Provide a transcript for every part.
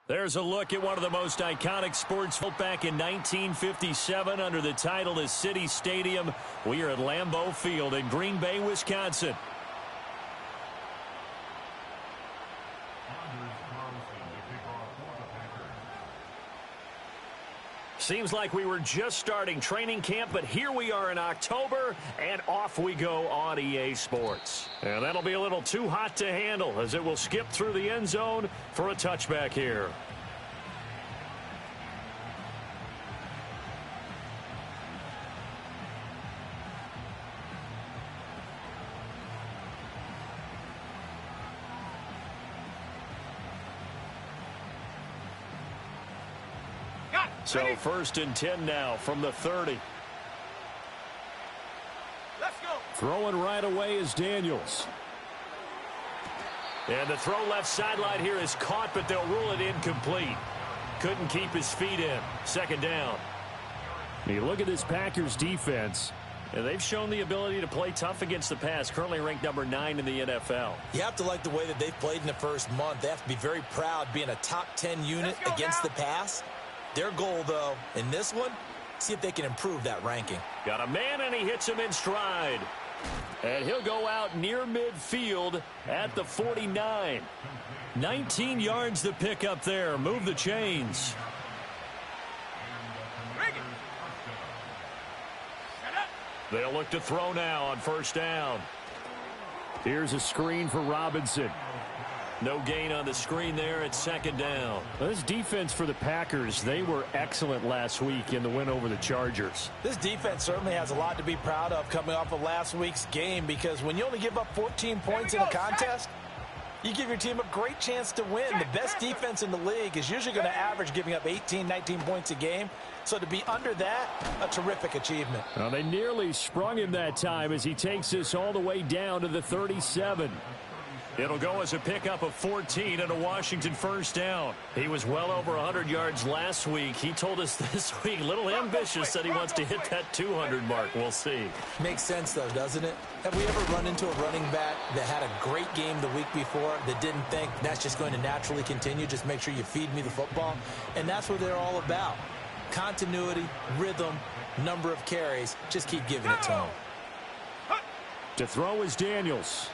There's a look at one of the most iconic sports built back in 1957 under the title of City Stadium. We are at Lambeau Field in Green Bay, Wisconsin. Seems like we were just starting training camp, but here we are in October, and off we go on EA Sports. And that'll be a little too hot to handle as it will skip through the end zone for a touchback here. So 1st and 10 now from the 30. Let's go. Throwing right away is Daniels. And the throw left sideline here is caught, but they'll rule it incomplete. Couldn't keep his feet in. 2nd down. You look at this Packers defense, and they've shown the ability to play tough against the pass, currently ranked number 9 in the NFL. You have to like the way that they've played in the first month. They have to be very proud being a top 10 unit against the pass. Their goal, though, in this one, see if they can improve that ranking. Got a man, and he hits him in stride. And he'll go out near midfield at the 49. 19 yards to pick up there. Move the chains. They'll look to throw now on 1st down. Here's a screen for Robinson. No gain on the screen there at 2nd down. This defense for the Packers, they were excellent last week in the win over the Chargers. This defense certainly has a lot to be proud of coming off of last week's game, because when you only give up 14 points in a contest, you give your team a great chance to win. The best defense in the league is usually going to average giving up 18, 19 points a game. So to be under that, a terrific achievement. Well, they nearly sprung him that time as he takes this all the way down to the 37. It'll go as a pickup of 14 and a Washington 1st down. He was well over 100 yards last week. He told us this week, a little ambitious, that he wants to hit that 200 mark. We'll see. Makes sense, though, doesn't it? Have we ever run into a running back that had a great game the week before that didn't think that's just going to naturally continue? Just make sure you feed me the football. And that's what they're all about. Continuity, rhythm, number of carries. Just keep giving it to him. To throw is Daniels.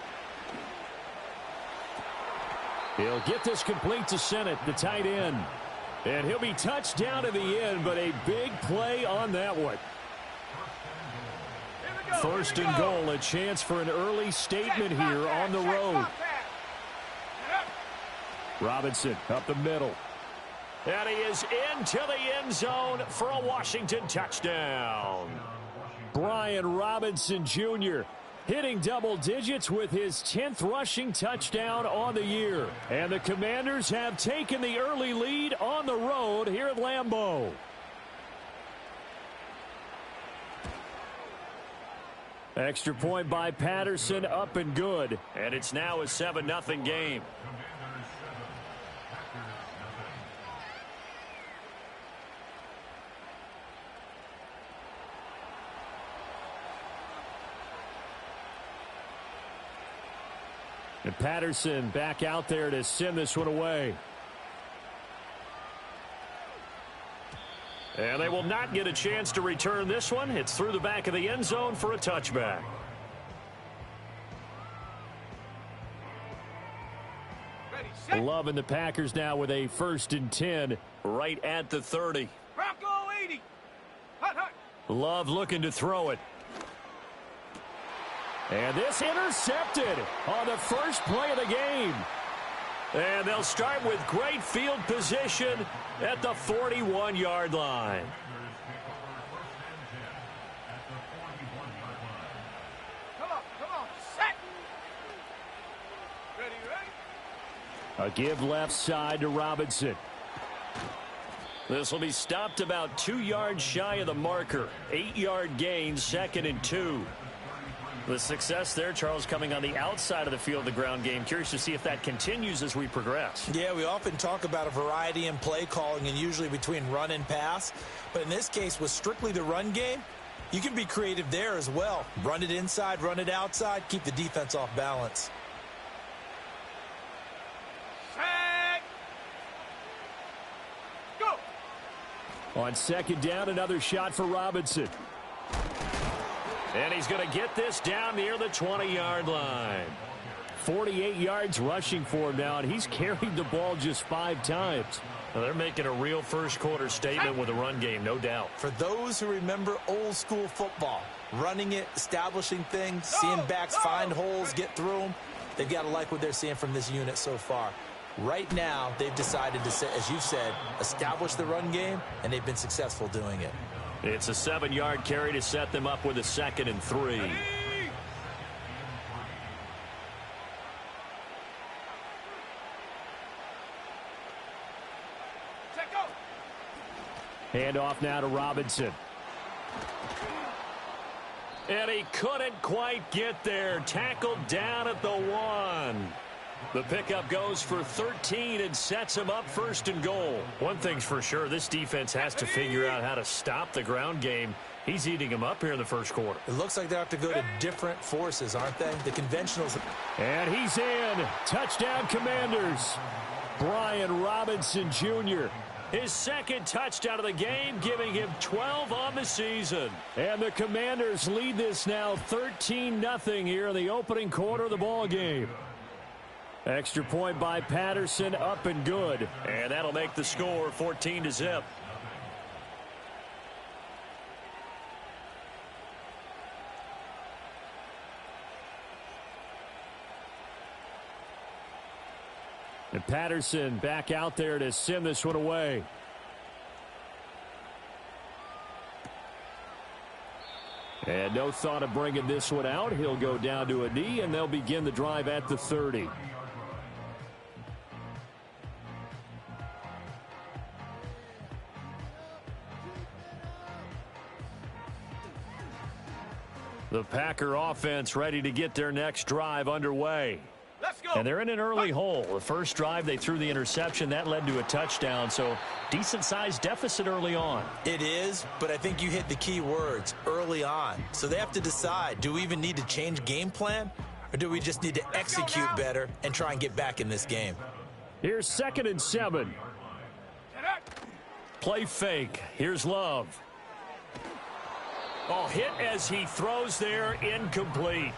He'll get this complete to Sennett, the tight end. And he'll be touched down to the end, but a big play on that one. 1st and goal, a chance for an early statement here on the road. Robinson up the middle. And he is into the end zone for a Washington touchdown. Brian Robinson Jr. hitting double digits with his 10th rushing touchdown on the year. And the Commanders have taken the early lead on the road here at Lambeau. Extra point by Patterson, up and good. And it's now a 7-0 game. And Patterson back out there to send this one away. And they will not get a chance to return this one. It's through the back of the end zone for a touchback. Loving the Packers now with a 1st and 10 right at the 30. Bronco 80. Hot, hot. Love looking to throw it. And this intercepted on the first play of the game. And they'll start with great field position at the 41-yard line. Come on, set. Ready. A give left side to Robinson. This will be stopped about 2 yards shy of the marker. 8-yard gain, 2nd and 2. The success there, Charles, coming on the outside of the field of the ground game. Curious to see if that continues as we progress. Yeah, we often talk about a variety in play calling and usually between run and pass. But in this case, with strictly the run game, you can be creative there as well. Run it inside, run it outside, keep the defense off balance. Set. On second down, another shot for Robinson. And he's going to get this down near the 20-yard line. 48 yards rushing for him now, and he's carried the ball just 5 times. Well, they're making a real first-quarter statement with a run game, no doubt. For those who remember old-school football, running it, establishing things, seeing backs find holes, get through them, they've got to like what they're seeing from this unit so far. Right now, they've decided to, as you've said, establish the run game, and they've been successful doing it. It's a 7-yard carry to set them up with a 2nd and 3. Handoff now to Robinson. And he couldn't quite get there. Tackled down at the 1. The pickup goes for 13 and sets him up 1st and goal. One thing's for sure, this defense has to figure out how to stop the ground game. He's eating them up here in the first quarter. It looks like they have to go to different forces, aren't they? The conventionals. And he's in. Touchdown, Commanders. Brian Robinson Jr. His 2nd touchdown of the game, giving him 12 on the season. And the Commanders lead this now 13-0 here in the opening quarter of the ball game. Extra point by Patterson, up and good. And that'll make the score 14-0. And Patterson back out there to send this one away. And no thought of bringing this one out. He'll go down to a knee, and they'll begin the drive at the 30. The Packer offense ready to get their next drive underway. Let's go. And they're in an early hole. The first drive, they threw the interception. That led to a touchdown, so decent-sized deficit early on. It is, but I think you hit the key words, early on. So they have to decide, do we even need to change game plan, or do we just need to execute better and try and get back in this game? Here's 2nd and 7. Play fake. Here's Love. Oh, hit as he throws there, incomplete.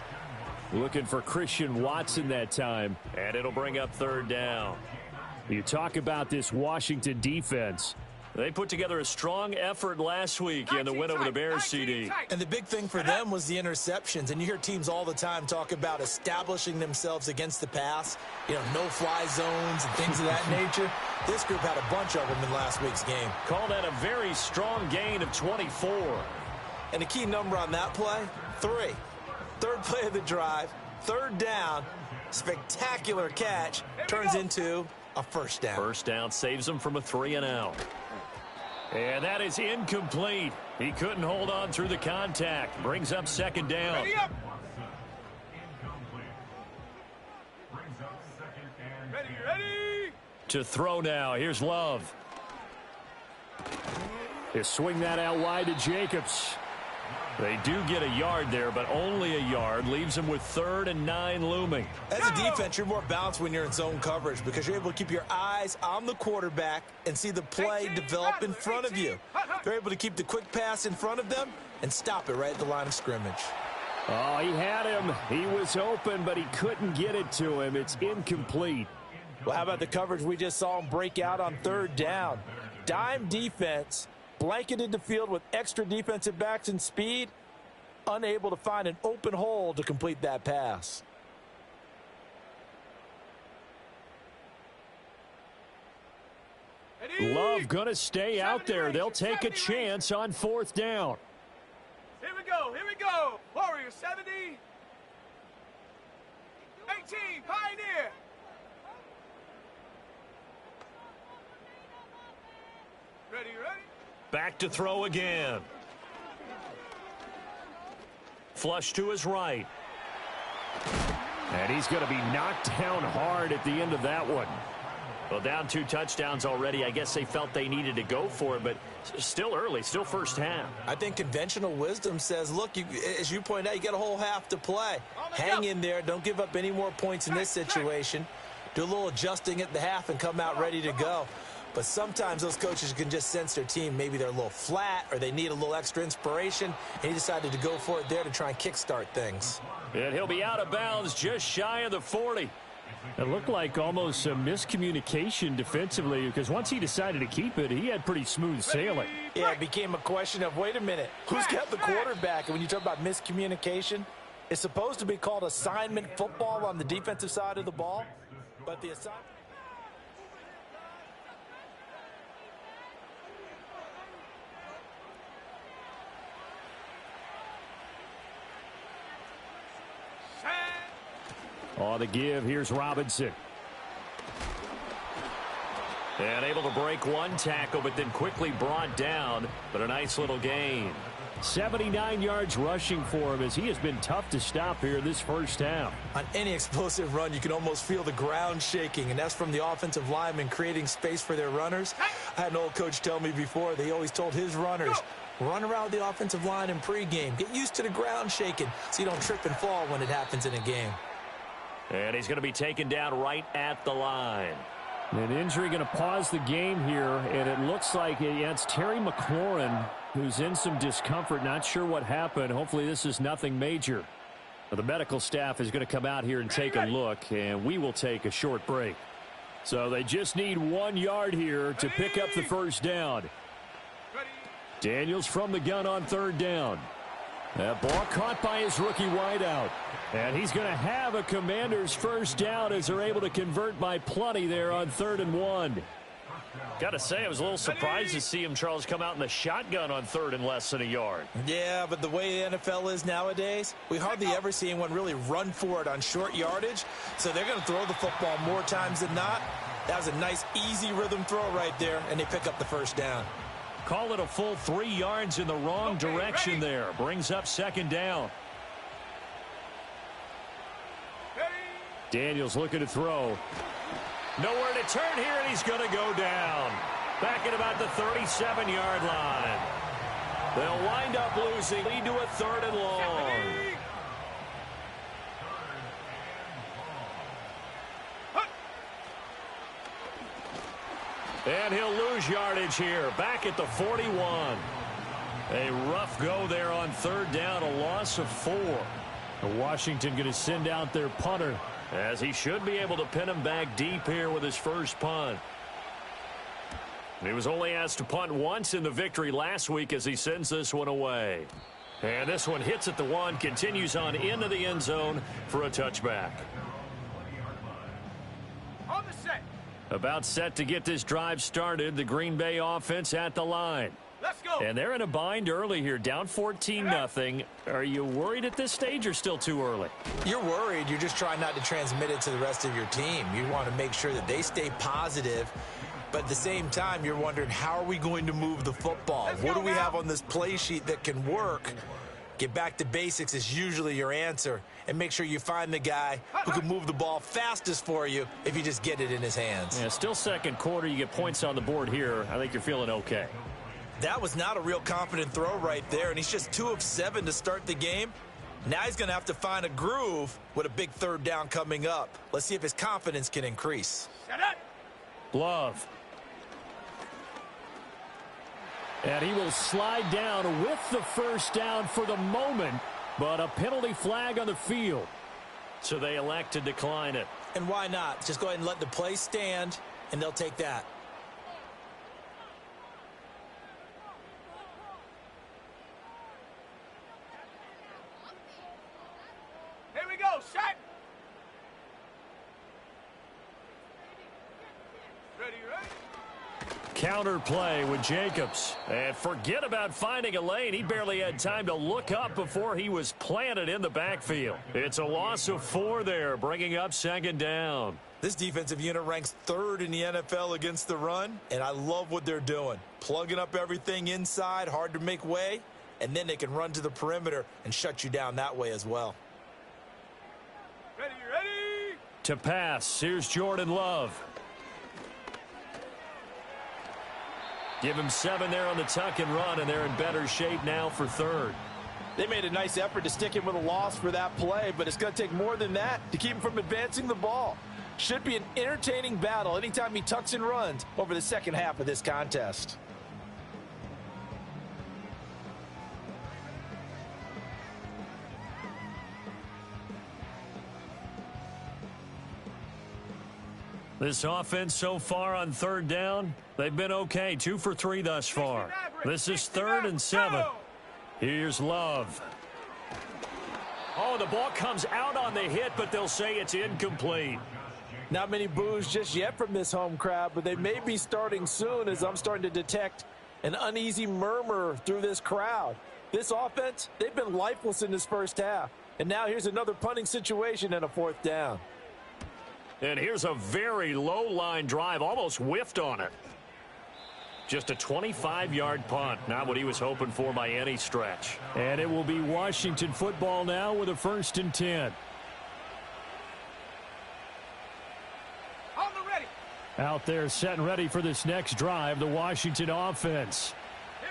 Looking for Christian Watson that time. And it'll bring up 3rd down. You talk about this Washington defense. They put together a strong effort last week in the win over the Bears, CD. And the big thing for them was the interceptions. And you hear teams all the time talk about establishing themselves against the pass. You know, no-fly zones and things of that nature. This group had a bunch of them in last week's game. Call that a very strong gain of 24. And the key number on that play, 3. 3rd play of the drive, 3rd down, spectacular catch, turns into a 1st down. 1st down saves them from a 3-and-out. And that is incomplete. He couldn't hold on through the contact. Brings up 2nd down. Ready up. Ready. To throw now. Here's Love. They swing that out wide to Jacobs. They do get a yard there, but only a yard. Leaves them with 3rd and 9 looming. As a defense, you're more balanced when you're in zone coverage because you're able to keep your eyes on the quarterback and see the play develop in front of you. They're able to keep the quick pass in front of them and stop it right at the line of scrimmage. Oh, he had him. He was open, but he couldn't get it to him. It's incomplete. Well, how about the coverage we just saw him break out on 3rd down? Dime defense, blanketed the field with extra defensive backs and speed, unable to find an open hole to complete that pass. Love going to stay out there. They'll take a chance on 4th down. Here we go. Warriors 70. 18, Pioneer. Ready. Back to throw again. Flush to his right. And he's going to be knocked down hard at the end of that one. Well, down 2 touchdowns already. I guess they felt they needed to go for it, but still early, still first half. I think conventional wisdom says, look, as you point out, you got a whole half to play. Hang in there. Don't give up any more points in this situation. Do a little adjusting at the half and come out ready to go. But sometimes those coaches can just sense their team. Maybe they're a little flat or they need a little extra inspiration. And he decided to go for it there to try and kickstart things. And he'll be out of bounds just shy of the 40. It looked like almost a miscommunication defensively because once he decided to keep it, he had pretty smooth sailing. Yeah, it became a question of, wait a minute, who's got the quarterback? And when you talk about miscommunication, it's supposed to be called assignment football on the defensive side of the ball. But the assignment... On the give, here's Robinson. And able to break one tackle, but then quickly brought down. But a nice little gain. 79 yards rushing for him as he has been tough to stop here this first half. On any explosive run, you can almost feel the ground shaking, and that's from the offensive linemen creating space for their runners. I had an old coach tell me before, they always told his runners, run around the offensive line in pregame. Get used to the ground shaking so you don't trip and fall when it happens in a game. And he's going to be taken down right at the line. An injury going to pause the game here, and it looks like it's Terry McLaurin who's in some discomfort. Not sure what happened. Hopefully this is nothing major. But the medical staff is going to come out here and take a look, and we will take a short break. So they just need 1 yard here to pick up the first down. Daniels from the gun on third down. That ball caught by his rookie wideout. And he's going to have a Commanders first down as they're able to convert by plenty there on 3rd and 1. Got to say, I was a little surprised to see him, Charles, come out in the shotgun on 3rd and less than a yard. Yeah, but the way the NFL is nowadays, we hardly ever see anyone really run for it on short yardage. So they're going to throw the football more times than not. That was a nice, easy rhythm throw right there, and they pick up the first down. Call it a full 3 yards in the wrong direction there. Brings up 2nd down. Daniels looking to throw. Nowhere to turn here, and he's going to go down. Back at about the 37-yard line. They'll wind up losing. Lead to a 3rd and long. And he'll lose yardage here. Back at the 41. A rough go there on 3rd down. A loss of 4. Washington going to send out their punter, as he should be able to pin him back deep here with his first punt. He was only asked to punt once in the victory last week as he sends this one away. And this one hits at the 1, continues on into the end zone for a touchback. On the set. About set to get this drive started, the Green Bay offense at the line. Let's go. And they're in a bind early here, down 14-0. Are you worried at this stage or still too early? You're worried. You're just trying not to transmit it to the rest of your team. You want to make sure that they stay positive. But at the same time, you're wondering, how are we going to move the football? What do we have on this play sheet that can work? Get back to basics is usually your answer. And make sure you find the guy who can move the ball fastest for you if you just get it in his hands. Yeah, still second quarter. You get points on the board here. I think you're feeling okay. That was not a real confident throw right there, and he's just 2 of 7 to start the game. Now he's going to have to find a groove with a big 3rd down coming up. Let's see if his confidence can increase. Love. And he will slide down with the first down for the moment, but a penalty flag on the field. So they elect to decline it. And why not? Just go ahead and let the play stand, and they'll take that. Here we go, shot. Ready, ready? Counter play with Jacobs. And forget about finding a lane. He barely had time to look up before he was planted in the backfield. It's a loss of 4 there, bringing up 2nd down. This defensive unit ranks 3rd in the NFL against the run, and I love what they're doing. Plugging up everything inside, hard to make way, and then they can run to the perimeter and shut you down that way as well. Ready, ready? To pass, here's Jordan Love. Give him 7 there on the tuck and run, and they're in better shape now for 3rd. They made a nice effort to stick him with a loss for that play, but it's going to take more than that to keep him from advancing the ball. Should be an entertaining battle anytime he tucks and runs over the second half of this contest. This offense so far on third down, they've been okay. 2 for 3 thus far. This is 3rd and 7. Here's Love. Oh, the ball comes out on the hit, but they'll say it's incomplete. Not many boos just yet from this home crowd, but they may be starting soon as I'm starting to detect an uneasy murmur through this crowd. This offense, they've been lifeless in this first half. And now here's another punting situation and a 4th down. And here's a very low-line drive, almost whiffed on it. Just a 25-yard punt, not what he was hoping for by any stretch. And it will be Washington football now with a 1st and 10. On the ready. Out there set and ready for this next drive, the Washington offense.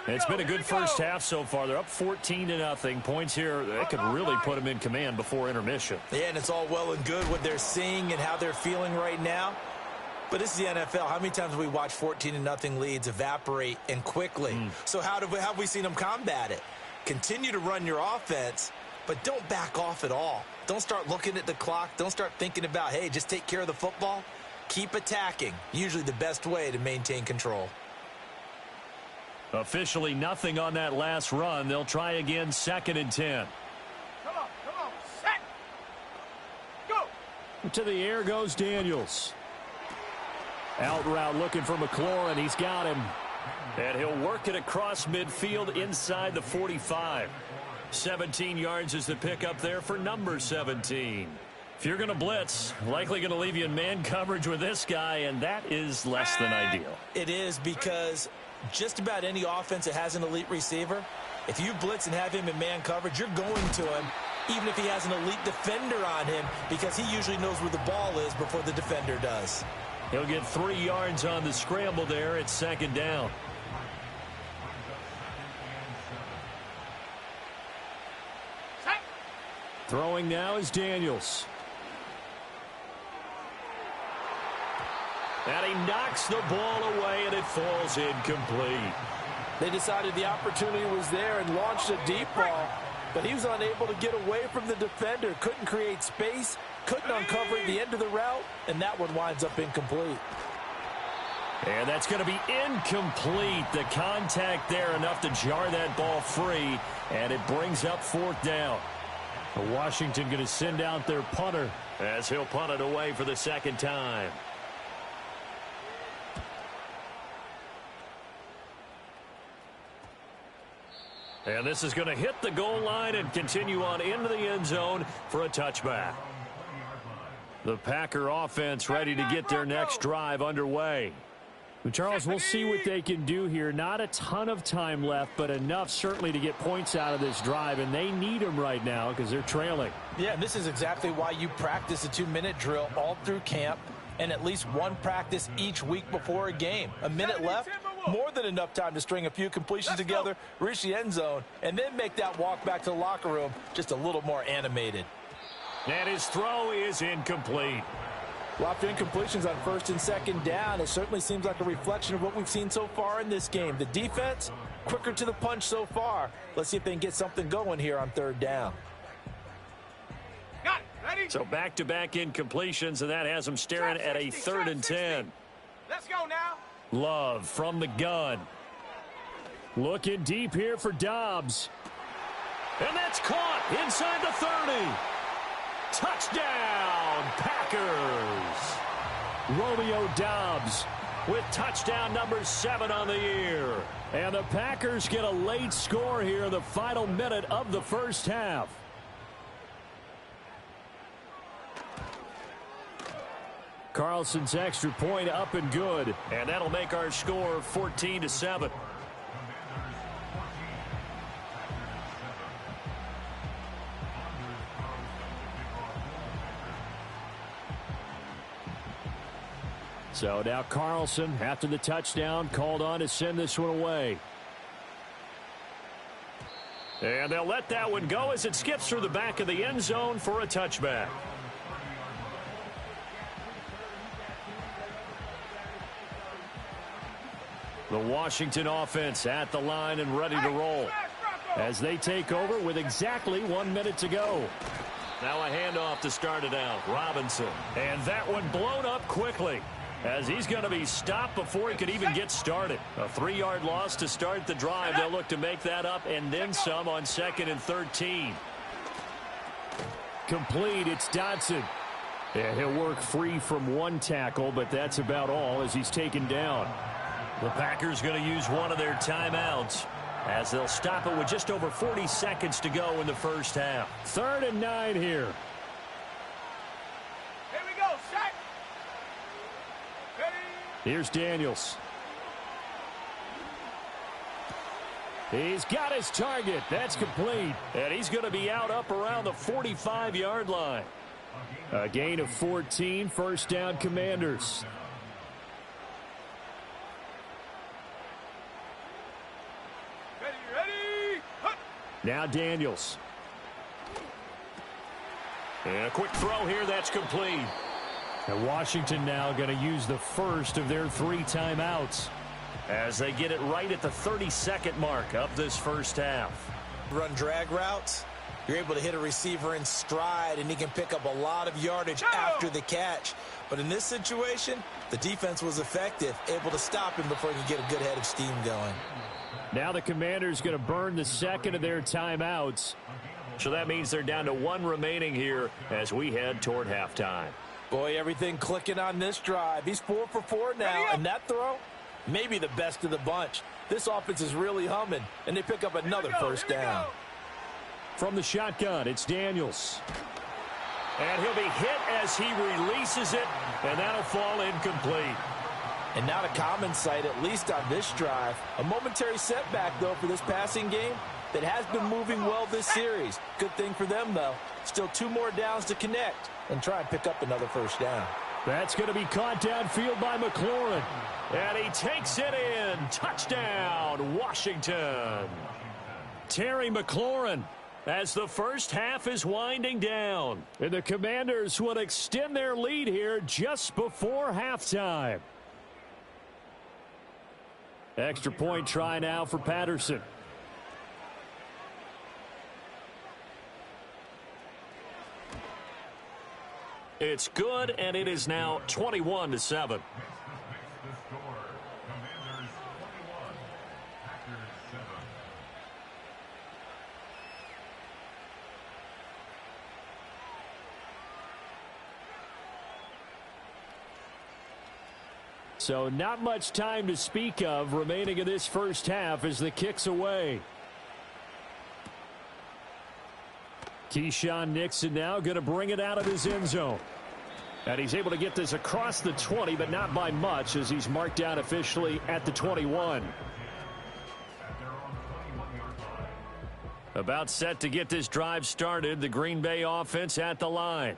It's been a good first half so far. They're up 14-0. Points here, they could really put them in command before intermission. Yeah, and it's all well and good what they're seeing and how they're feeling right now. But this is the NFL. How many times have we watched 14-0 leads evaporate and quickly? So how have we seen them combat it? Continue to run your offense, but don't back off at all. Don't start looking at the clock. Don't start thinking about, hey, just take care of the football. Keep attacking. Usually the best way to maintain control. Officially nothing on that last run. They'll try again, 2nd and 10. Come on, set. Go. To the air goes Daniels. Out route looking for McLaurin. He's got him. And he'll work it across midfield inside the 45. 17 yards is the pickup there for number 17. If you're going to blitz, likely going to leave you in man coverage with this guy, and that is less than ideal. It is, because just about any offense that has an elite receiver, if you blitz and have him in man coverage, you're going to him, even if he has an elite defender on him, because he usually knows where the ball is before the defender does. He'll get 3 yards on the scramble there. It's 2nd down. Set. Throwing now is Daniels. And he knocks the ball away, and it falls incomplete. They decided the opportunity was there and launched a deep ball, but he was unable to get away from the defender, couldn't create space, couldn't uncover the end of the route, and that one winds up incomplete. And that's going to be incomplete. The contact there enough to jar that ball free, and it brings up 4th down. Washington going to send out their punter as he'll punt it away for the 2nd time. And this is going to hit the goal line and continue on into the end zone for a touchback. The Packer offense ready to get their next drive underway. Charles, we'll see what they can do here. Not a ton of time left, but enough certainly to get points out of this drive, and they need them right now because they're trailing. Yeah, and this is exactly why you practice a 2-minute drill all through camp and at least one practice each week before a game. A minute left, more than enough time to string a few completions together, reach the end zone, and then make that walk back to the locker room just a little more animated. And his throw is incomplete. Lots of incompletions on 1st and 2nd down. It certainly seems like a reflection of what we've seen so far in this game. The defense, quicker to the punch so far. Let's see if they can get something going here on 3rd down. Got it. Ready? So back-to-back incompletions, and that has them staring at a 3rd and 10. Let's go now. Love from the gun. Looking deep here for Dobbs. And that's caught inside the 30. Touchdown, Packers. Romeo Dobbs with touchdown number 7 on the year. And the Packers get a late score here in the final minute of the first half. Carlson's extra point up and good. And that'll make our score 14-7. So now Carlson, after the touchdown, called on to send this one away. And they'll let that one go as it skips through the back of the end zone for a touchback. The Washington offense at the line and ready to roll as they take over with exactly 1 minute to go. Now a handoff to start it out. Robinson. And that one blown up quickly as he's going to be stopped before he could even get started. A 3-yard loss to start the drive. They'll look to make that up and then some on 2nd and 13. Complete. It's Dotson. Yeah, he'll work free from 1 tackle, but that's about all as he's taken down. The Packers going to use one of their timeouts as they'll stop it with just over 40 seconds to go in the first half. 3rd and 9 here. Here we go, set. Ready. Here's Daniels. He's got his target. That's complete. And he's going to be out up around the 45-yard line. A gain of 14, first down Commanders. Ready. Hup. Now Daniels. And a quick throw here, that's complete. And Washington now going to use the first of their 3 timeouts as they get it right at the 32nd mark of this first half. Run drag routes, you're able to hit a receiver in stride, and he can pick up a lot of yardage after the catch. But in this situation, the defense was effective, able to stop him before he could get a good head of steam going. Now the Commanders going to burn the second of their timeouts. So that means they're down to 1 remaining here as we head toward halftime. Boy, everything clicking on this drive. He's 4 for 4 now, and that throw, maybe the best of the bunch. This offense is really humming, and they pick up another first down. From the shotgun, it's Daniels. And he'll be hit as he releases it, and that'll fall incomplete. And not a common sight, at least on this drive. A momentary setback, though, for this passing game that has been moving well this series. Good thing for them, though. Still 2 more downs to connect and try and pick up another first down. That's going to be caught downfield by McLaurin. And he takes it in. Touchdown, Washington. Terry McLaurin as the first half is winding down. And the Commanders will extend their lead here just before halftime. Extra point try now for Patterson. It's good, and it is now 21-7. So not much time to speak of remaining in this first half as the kick's away. Keyshawn Nixon now going to bring it out of his end zone. And he's able to get this across the 20, but not by much as he's marked down officially at the 21. About set to get this drive started, the Green Bay offense at the line.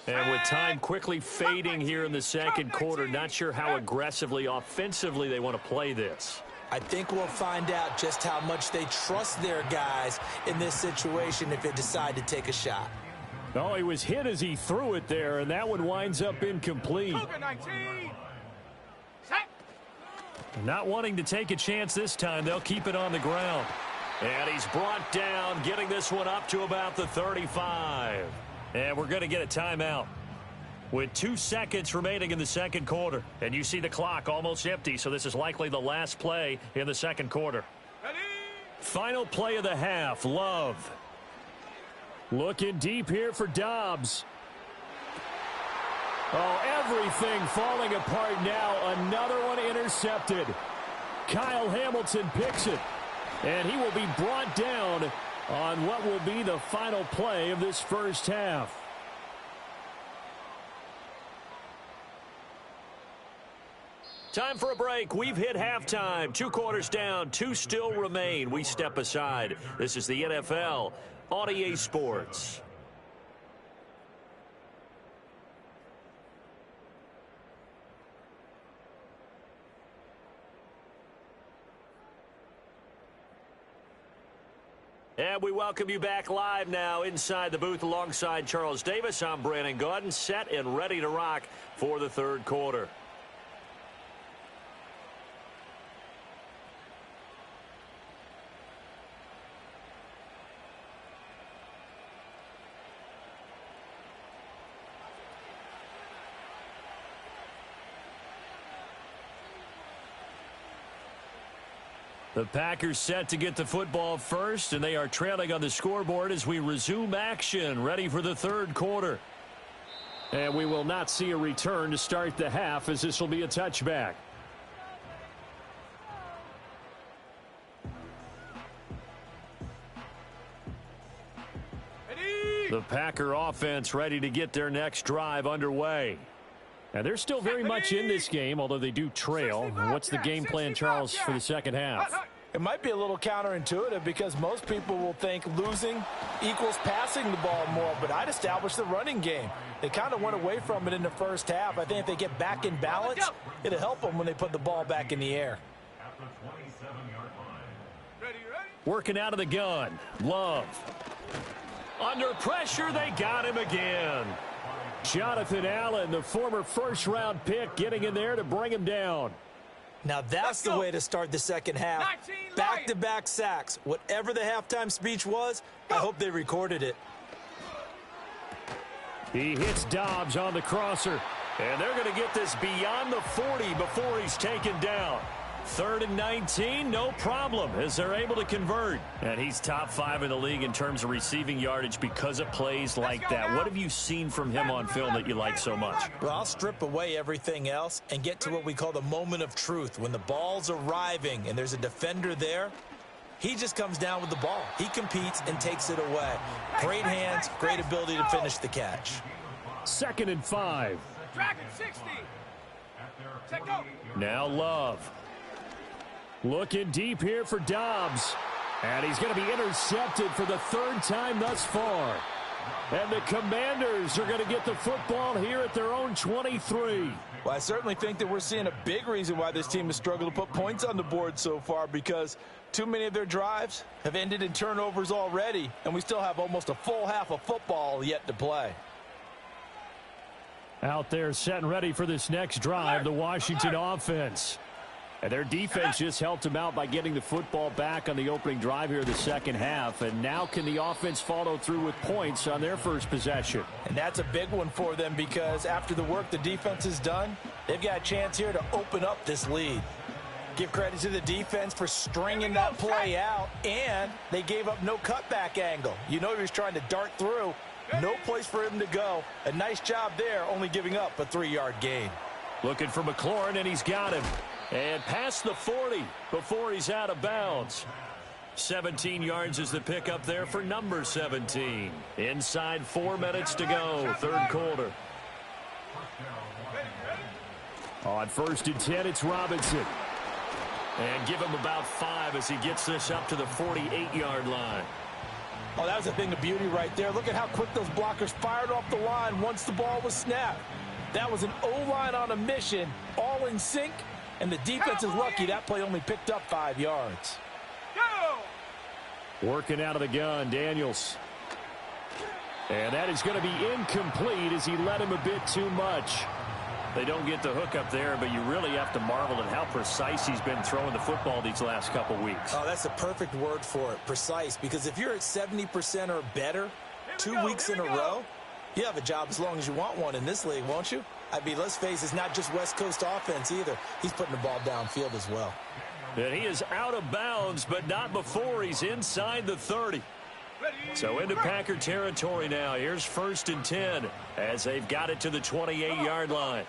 And with time quickly fading here in the second quarter, not sure how aggressively, offensively they want to play this. I think we'll find out just how much they trust their guys in this situation if they decide to take a shot. Oh, he was hit as he threw it there, and that one winds up incomplete. Not wanting to take a chance this time, they'll keep it on the ground. And he's brought down, getting this one up to about the 35. And we're going to get a timeout with 2 seconds remaining in the second quarter. And you see the clock almost empty, so this is likely the last play in the second quarter. Ready? Final play of the half, Love. Looking deep here for Dobbs. Oh, everything falling apart now. Another one intercepted. Kyle Hamilton picks it. And he will be brought down on what will be the final play of this first half. Time for a break. We've hit halftime. 2 quarters down. 2 still remain. We step aside. This is the NFL on EA Sports. And we welcome you back live now inside the booth alongside Charles Davis. I'm Brandon Gaudin, set and ready to rock for the third quarter. The Packers set to get the football first, and they are trailing on the scoreboard as we resume action, ready for the third quarter. And we will not see a return to start the half, as this will be a touchback. The Packer offense ready to get their next drive underway. And they're still very much in this game, although they do trail. What's the game plan, Charles, for the second half? It might be a little counterintuitive because most people will think losing equals passing the ball more, but I'd establish the running game. They kind of went away from it in the first half. I think if they get back in balance, it'll help them when they put the ball back in the air. Working out of the gun. Love. Under pressure, they got him again. Jonathan Allen, the former first-round pick, getting in there to bring him down. Now that's the way to start the second half. Back-to-back sacks. Whatever the halftime speech was, I hope they recorded it. He hits Dobbs on the crosser. And they're going to get this beyond the 40 before he's taken down. 3rd and 19, no problem, as they're able to convert. And he's top 5 in the league in terms of receiving yardage because of plays like that. What have you seen from him on film that you like so much? Well, I'll strip away everything else and get to what we call the moment of truth. When the ball's arriving and there's a defender there, he just comes down with the ball. He competes and takes it away. Great hands, great ability to finish the catch. 2nd and 5. Dragon 60. Check out. Now Love. Looking deep here for Dobbs. And he's going to be intercepted for the 3rd time thus far. And the Commanders are going to get the football here at their own 23. Well, I certainly think that we're seeing a big reason why this team has struggled to put points on the board so far, because too many of their drives have ended in turnovers already, and we still have almost a full half of football yet to play. Out there set and ready for this next drive, the Washington offense. And their defense just helped them out by getting the football back on the opening drive here of the second half. And now can the offense follow through with points on their first possession? And that's a big one for them, because after the work the defense has done, they've got a chance here to open up this lead. Give credit to the defense for stringing that play out, and they gave up no cutback angle. You know he was trying to dart through. No place for him to go. A nice job there, only giving up a 3-yard gain. Looking for McLaurin, and he's got him. And past the 40 before he's out of bounds. 17 yards is the pickup there for number 17. Inside 4 minutes to go, third quarter. On 1st and 10, it's Robinson. And give him about 5 as he gets this up to the 48-yard line. Oh, that was a thing of beauty right there. Look at how quick those blockers fired off the line once the ball was snapped. That was an O-line on a mission, all in sync. And the defense is lucky that play only picked up 5 yards. Go! Working out of the gun, Daniels. And that is going to be incomplete as he led him a bit too much. They don't get the hook up there, but you really have to marvel at how precise he's been throwing the football these last couple weeks. Oh, that's the perfect word for it, precise. Because if you're at 70% or better 2 weeks in a row, you have a job as long as you want one in this league, won't you? I mean, let's face it, it's not just West Coast offense either. He's putting the ball downfield as well. And he is out of bounds, but not before he's inside the 30. So into Packer territory now. Here's 1st and 10 as they've got it to the 28-yard line.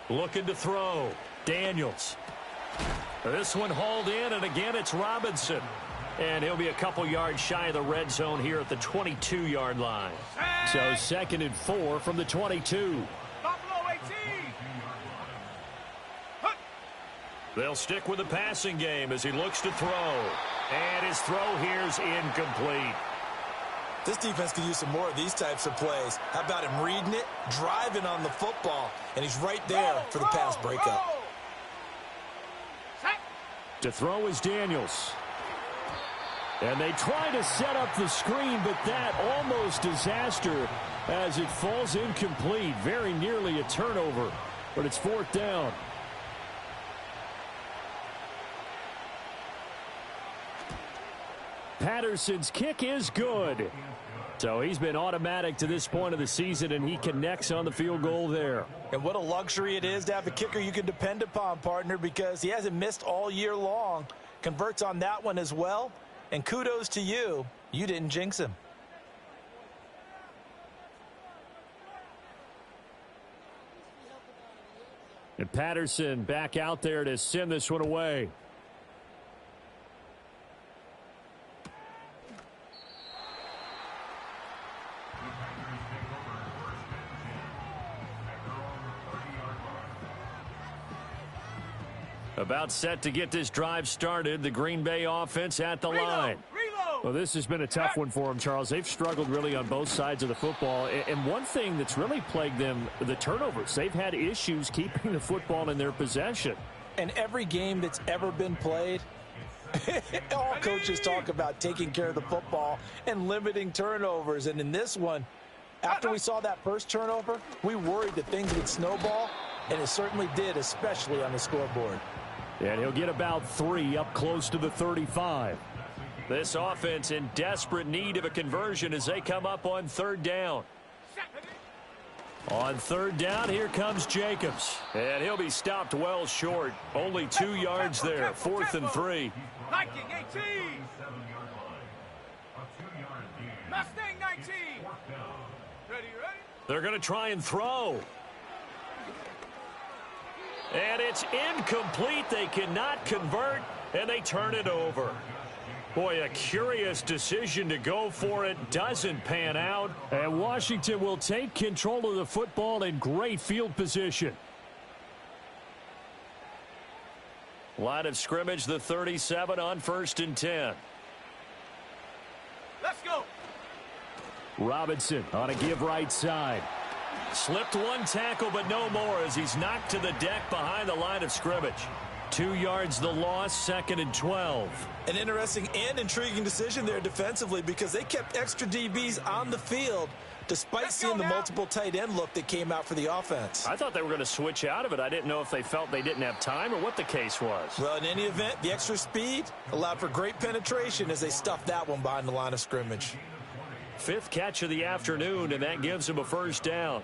Looking to throw. Daniels. This one hauled in, and again it's Robinson. And he'll be a couple yards shy of the red zone here at the 22-yard line. So 2nd and 4 from the 22. They'll stick with the passing game as he looks to throw. And his throw here's incomplete. This defense could use some more of these types of plays. How about him reading it, driving on the football, and he's right there for the pass breakup. To throw is Daniels. And they try to set up the screen, but that almost disaster as it falls incomplete. Very nearly a turnover, but it's 4th down. Patterson's kick is good. So he's been automatic to this point of the season, and he connects on the field goal there. And what a luxury it is to have a kicker you can depend upon, partner, because he hasn't missed all year long. converts on that one as well. And kudos to you. You didn't jinx him. And Patterson back out there to send this one away. About set to get this drive started. The Green Bay offense at the line. Well, this has been a tough one for them, Charles. They've struggled really on both sides of the football. And one thing that's really plagued them, the turnovers. They've had issues keeping the football in their possession. And every game that's ever been played, all coaches talk about taking care of the football and limiting turnovers. And in this one, after we saw that first turnover, we worried that things would snowball, and it certainly did, especially on the scoreboard. And he'll get about 3 up close to the 35. This offense in desperate need of a conversion as they come up on 3rd down. On 3rd down, here comes Jacobs. And he'll be stopped well short. Only 2 yards there. 4th and 3. Viking 18. Mustang 19. Ready? They're going to try and throw. And it's incomplete. They cannot convert, and they turn it over. Boy, a curious decision to go for it. Doesn't pan out. And Washington will take control of the football in great field position. Line of scrimmage, the 37 on 1st and 10. Let's go. Robinson on a give right side. Slipped one tackle, but no more as he's knocked to the deck behind the line of scrimmage. 2 yards the loss, 2nd and 12. An interesting and intriguing decision there defensively because they kept extra DBs on the field despite seeing the multiple tight end look that came out for the offense. I thought they were going to switch out of it. I didn't know if they felt they didn't have time or what the case was. Well, in any event, the extra speed allowed for great penetration as they stuffed that one behind the line of scrimmage. 5th catch of the afternoon, and that gives him a 1st down.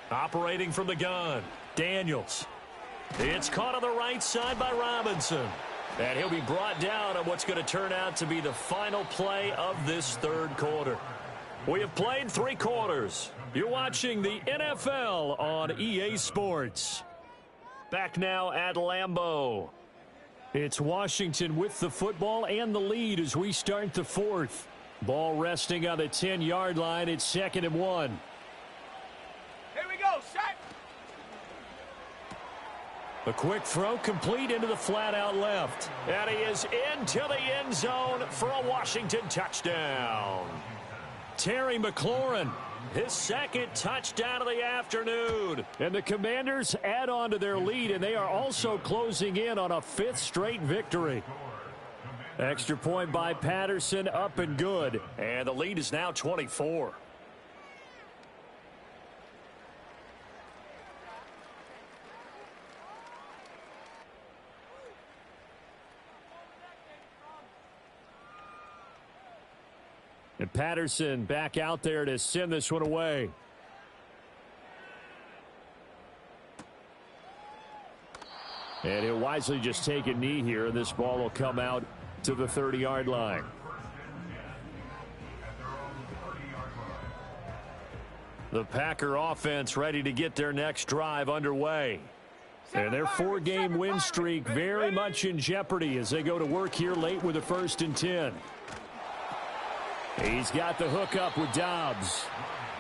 Operating from the gun, Daniels. It's caught on the right side by Robinson. And he'll be brought down on what's going to turn out to be the final play of this 3rd quarter. We have played 3 quarters. You're watching the NFL on EA Sports. Back now at Lambeau. It's Washington with the football and the lead as we start the 4th. Ball resting on the 10-yard line. It's 2nd and 1. A quick throw complete into the flat out left. And he is into the end zone for a Washington touchdown. Terry McLaurin, his 2nd touchdown of the afternoon. And the Commanders add on to their lead, and they are also closing in on a 5th straight victory. Extra point by Patterson, up and good. And the lead is now 24. And Patterson back out there to send this one away. And he'll wisely just take a knee here, and this ball will come out to the 30-yard line. The Packer offense ready to get their next drive underway. And their 4-game win streak very much in jeopardy as they go to work here late with a 1st and 10. He's got the hook up with Dobbs.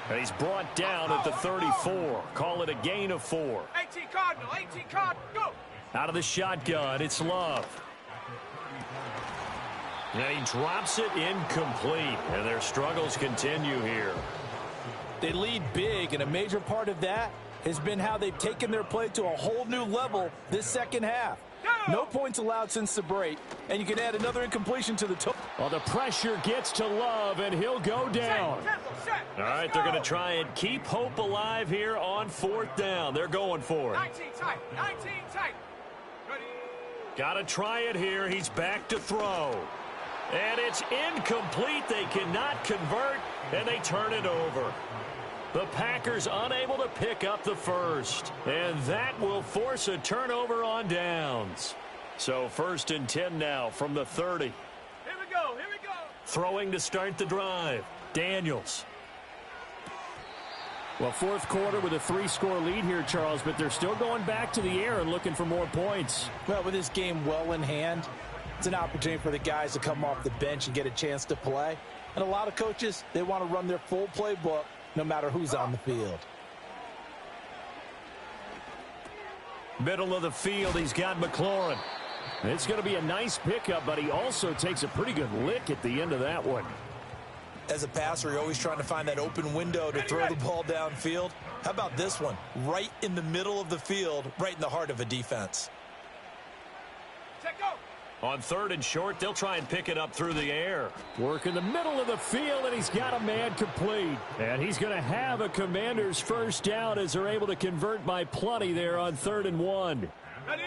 And he's brought down at the 34. Call it a gain of 4. 18 Cardinal, go! Out of the shotgun, it's Love. And he drops it incomplete. And their struggles continue here. They lead big, and a major part of that has been how they've taken their play to a whole new level this 2nd half. No points allowed since the break, and you can add another incompletion to the total. Well, the pressure gets to Love, and he'll go down. All right, they're going to try and keep hope alive here on 4th down. They're going for it. 19 tight. Ready? Got to try it here. He's back to throw. And it's incomplete. They cannot convert, and they turn it over. The Packers unable to pick up the first. And that will force a turnover on downs. So 1st and 10 now from the 30. Here we go, here we go. Throwing to start the drive. Daniels. Well, 4th quarter with a 3-score lead here, Charles, but they're still going back to the air and looking for more points. Well, with this game well in hand, it's an opportunity for the guys to come off the bench and get a chance to play. And a lot of coaches, they want to run their full playbook no matter who's on the field. Middle of the field, he's got McLaurin. It's going to be a nice pickup, but he also takes a pretty good lick at the end of that one. As a passer, you're always trying to find that open window to throw the ball downfield. How about this one? Right in the middle of the field, right in the heart of a defense. Check go. On 3rd and short, they'll try and pick it up through the air. Work in the middle of the field, and he's got a man complete. And he's going to have a Commanders first down as they're able to convert by plenty there on 3rd and 1. Ready.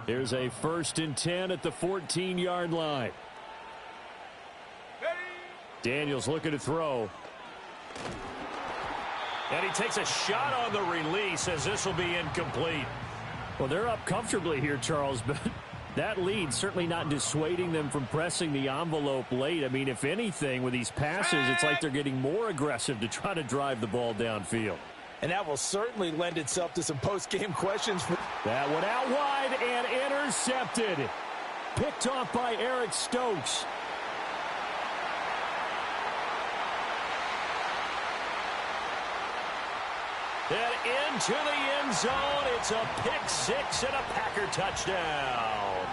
Here's a 1st and 10 at the 14-yard line. Ready. Daniels looking to throw. And he takes a shot on the release as this will be incomplete. Well, they're up comfortably here, Charles, but that lead certainly not dissuading them from pressing the envelope late. I mean, if anything, with these passes, it's like they're getting more aggressive to try to drive the ball downfield. And that will certainly lend itself to some post-game questions. That one out wide and intercepted. Picked off by Eric Stokes. And into the end zone, it's a pick 6 and a Packer touchdown.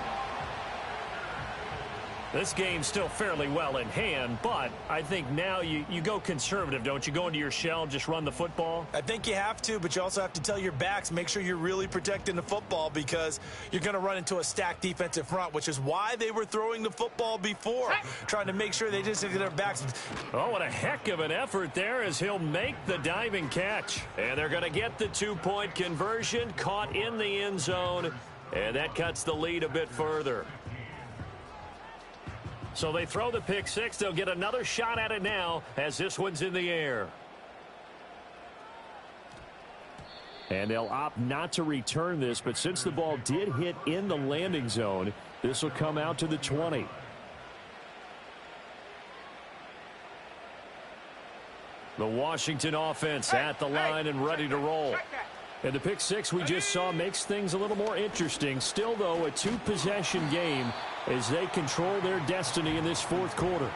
This game's still fairly well in hand, but I think now you go conservative, don't you? Go into your shell and just run the football? I think you have to, but you also have to tell your backs, make sure you're really protecting the football because you're going to run into a stacked defensive front, which is why they were throwing the football before, trying to make sure they just get their backs. Oh, what a heck of an effort there as he'll make the diving catch. And they're going to get the 2-point conversion, caught in the end zone, and that cuts the lead a bit further. So they throw the pick 6. They'll get another shot at it now as this one's in the air. And they'll opt not to return this, but since the ball did hit in the landing zone, this will come out to the 20. The Washington offense at the line and ready to roll. And the pick 6 we just saw makes things a little more interesting. Still, though, a 2-possession game as they control their destiny in this 4th quarter.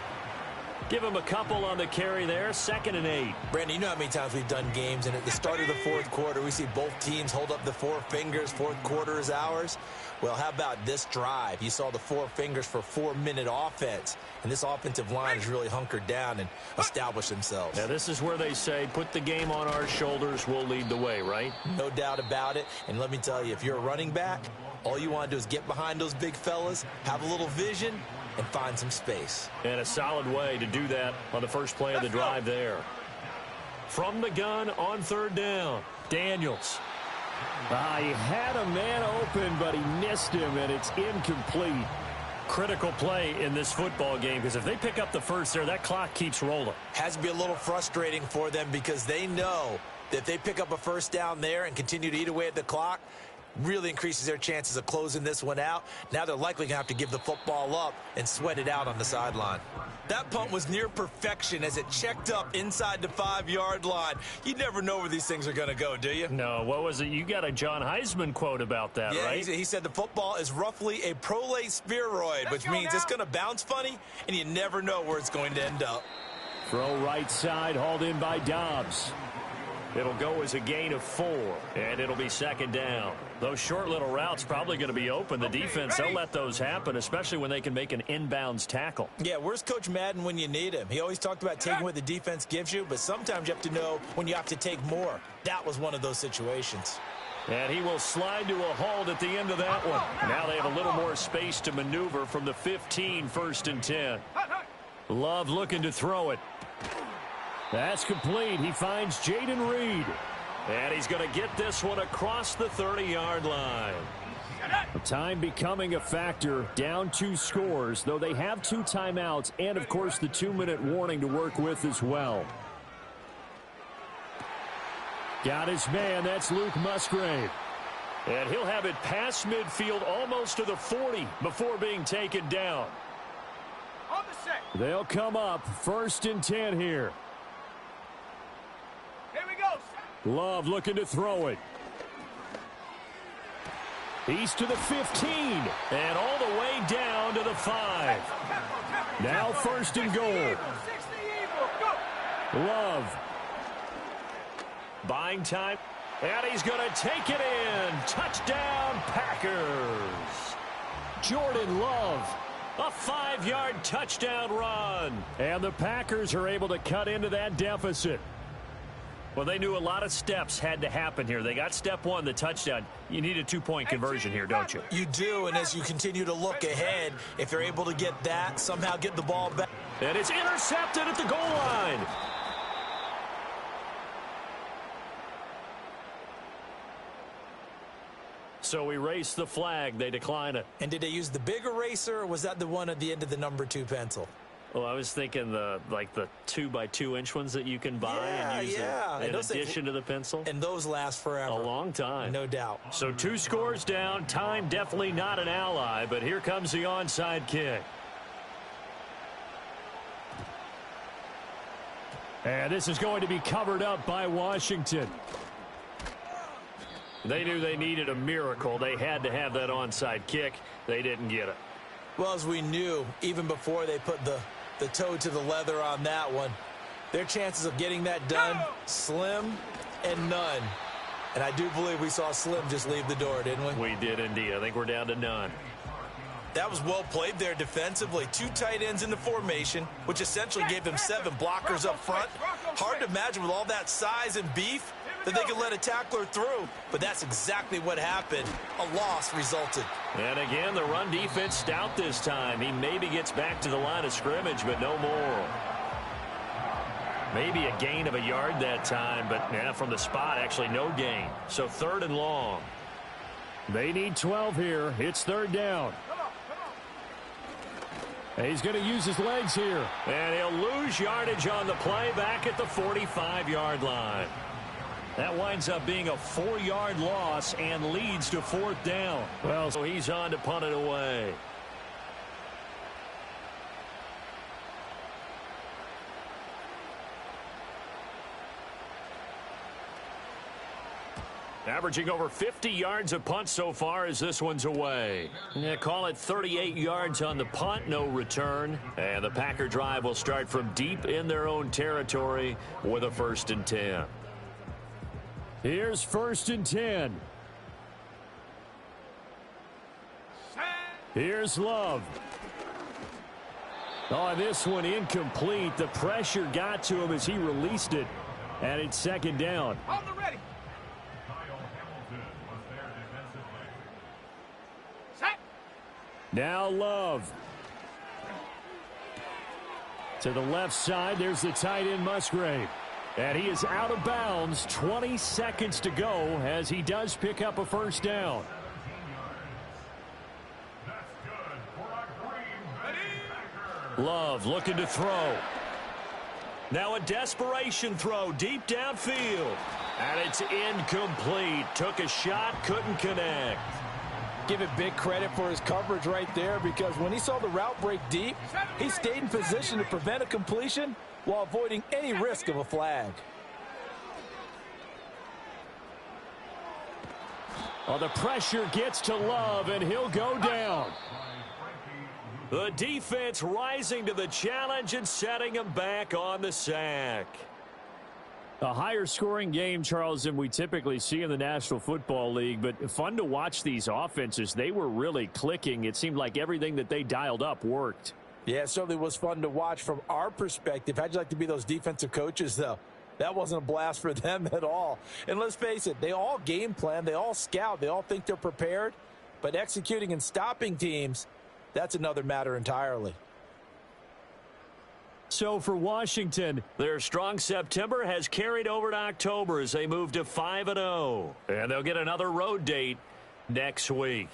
Give them a couple on the carry there. 2nd and 8. Brandon, you know how many times we've done games, and at the start of the 4th quarter, we see both teams hold up the 4 fingers. 4th quarter is ours. Well, how about this drive? You saw the 4 fingers for 4-minute offense, and this offensive line has really hunkered down and established themselves. Now, this is where they say, put the game on our shoulders, we'll lead the way, right? No doubt about it. And let me tell you, if you're a running back, all you want to do is get behind those big fellas, have a little vision, and find some space. And a solid way to do that on the first play of the drive there. From the gun on 3rd down, Daniels. He had a man open, but he missed him, and it's incomplete. Critical play in this football game because if they pick up the first there, that clock keeps rolling. Has to be a little frustrating for them because they know that if they pick up a first down there and continue to eat away at the clock, really increases their chances of closing this one out. Now they're likely going to have to give the football up and sweat it out on the sideline. That punt was near perfection as it checked up inside the 5-yard line. You never know where these things are going to go, do you? No, what was it? You got a John Heisman quote about that, yeah, right? He said the football is roughly a prolate spheroid, which means it's going to bounce funny, and you never know where it's going to end up. Throw right side, hauled in by Dobbs. It'll go as a gain of 4, and it'll be 2nd down. Those short little routes probably going to be open. The defense, they'll let those happen, especially when they can make an inbounds tackle. Yeah, where's Coach Madden when you need him? He always talked about taking what the defense gives you, but sometimes you have to know when you have to take more. That was one of those situations. And he will slide to a halt at the end of that one. Now they have a little more space to maneuver from the 15, 1st and 10. Love looking to throw it. That's complete. He finds Jaden Reed. And he's going to get this one across the 30-yard line. Time becoming a factor. Down 2 scores, though they have 2 timeouts and, of course, the 2-minute warning to work with as well. Got his man. That's Luke Musgrave. And he'll have it past midfield almost to the 40 before being taken down. On the set. They'll come up 1st and 10 here. Here we go. Love looking to throw it. He's to the 15. And all the way down to the 5. Now 1st and goal. Love. Buying time. And he's going to take it in. Touchdown, Packers. Jordan Love. A 5-yard touchdown run. And the Packers are able to cut into that deficit. Well, they knew a lot of steps had to happen here. They got step 1, the touchdown. You need a 2-point conversion here, don't you? You do, and as you continue to look ahead, if you're able to get that, somehow get the ball back. And it's intercepted at the goal line. So erase the flag. They decline it. And did they use the big eraser, or was that the one at the end of the number 2 pencil? Well, I was thinking the 2x2-inch ones that you can buy and use in addition to the pencil. And those last forever. A long time. No doubt. So 2 scores down. Time definitely not an ally, but here comes the onside kick. And this is going to be covered up by Washington. They knew they needed a miracle. They had to have that onside kick. They didn't get it. Well, as we knew, even before they put the toe to the leather on that one, their chances of getting that done, slim and none. And I do believe we saw Slim just leave the door, didn't we? We did indeed. I think we're down to none. That was well played there defensively. 2 tight ends in the formation, which essentially gave them 7 blockers up front. Hard to imagine with all that size and beef that they could let a tackler through. But that's exactly what happened. A loss resulted. And again, the run defense stout this time. He maybe gets back to the line of scrimmage, but no more. Maybe a gain of a yard that time, but from the spot, actually no gain. So 3rd and long. They need 12 here. It's 3rd down. And he's going to use his legs here. And he'll lose yardage on the play back at the 45-yard line. That winds up being a 4-yard loss and leads to 4th down. Well, so he's on to punt it away. Averaging over 50 yards a punt so far as this one's away. Yeah, call it 38 yards on the punt, no return. And the Packer drive will start from deep in their own territory with a 1st and 10. Here's 1st and 10. Here's Love. Oh, this one incomplete. The pressure got to him as he released it. And it's 2nd down. On the ready. Now Love. To the left side, there's the tight end Musgrave. And he is out of bounds. 20 seconds to go as he does pick up a 1st down. Love looking to throw. Now a desperation throw deep downfield. And it's incomplete. Took a shot, couldn't connect. Give it big credit for his coverage right there, because when he saw the route break deep, he stayed in position to prevent a completion while avoiding any risk of a flag. Oh, the pressure gets to Love, and he'll go down. The defense rising to the challenge and setting him back on the sack. A higher scoring game, Charles, than we typically see in the National Football League, but fun to watch these offenses. They were really clicking. It seemed like everything that they dialed up worked. Yeah, it certainly was fun to watch from our perspective. How'd you like to be those defensive coaches, though? That wasn't a blast for them at all. And let's face it, they all game plan, they all scout, they all think they're prepared, but executing and stopping teams, that's another matter entirely. So for Washington, their strong September has carried over to October as they move to 5-0. And they'll get another road date next week.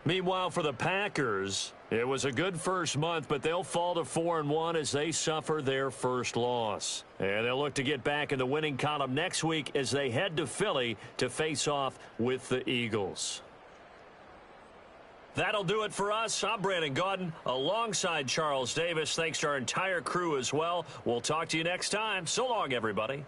Meanwhile, for the Packers, It was a good first month, but they'll fall to 4-1 as they suffer their first loss. And they'll look to get back in the winning column next week as they head to Philly to face off with the Eagles. That'll do it for us. I'm Brandon Gaudin alongside Charles Davis. Thanks to our entire crew as well. We'll talk to you next time. So long, everybody.